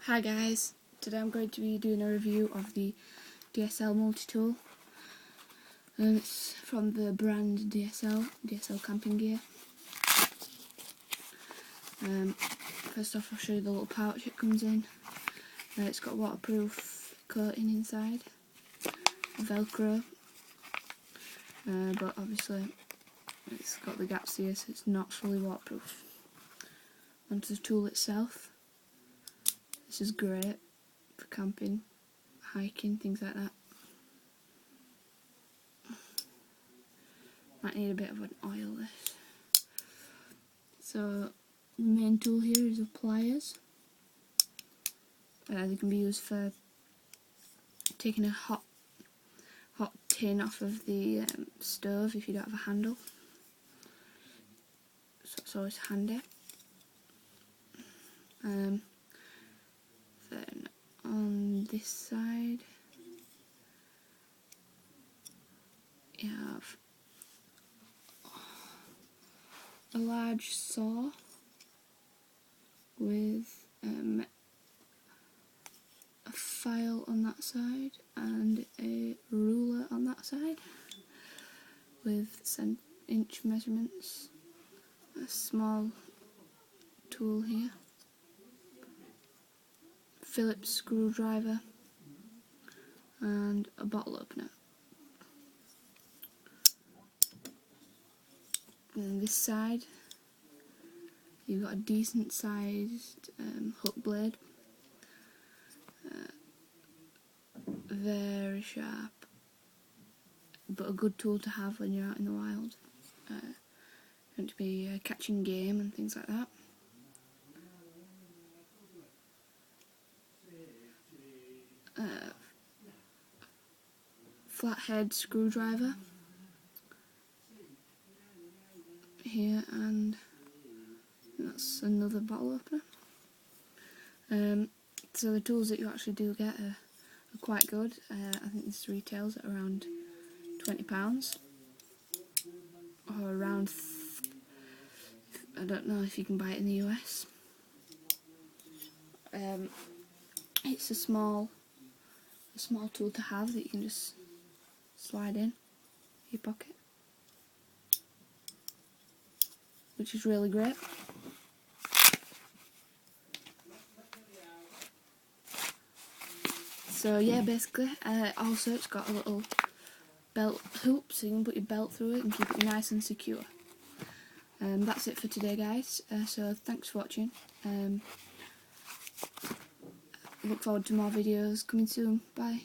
Hi guys, today I'm going to be doing a review of the DSL multi-tool. It's from the brand DSL camping gear. First off I'll show you the little pouch it comes in. It's got waterproof coating inside, velcro, but obviously it's got the gaps here so it's not fully waterproof. Onto the tool itself. This is great for camping, hiking, things like that. Might need a bit of an oil this. So the main tool here is the pliers. They can be used for taking a hot tin off of the stove if you don't have a handle. So it's always handy. Then on this side you have a large saw with a file on that side and a ruler on that side with inch measurements, a small tool here, Phillips screwdriver and a bottle opener. And this side you've got a decent sized hook blade, very sharp, but a good tool to have when you're out in the wild. You want to be catching game and things like that. Flathead screwdriver here, and that's another bottle opener. So the tools that you actually do get are quite good. I think this retails at around £20 or around I don't know if you can buy it in the US. It's a small tool to have that you can just slide in your pocket, which is really great. So yeah, basically, also it's got a little belt hoop so you can put your belt through it and keep it nice and secure. That's it for today guys, so thanks for watching. Look forward to more videos coming soon. Bye.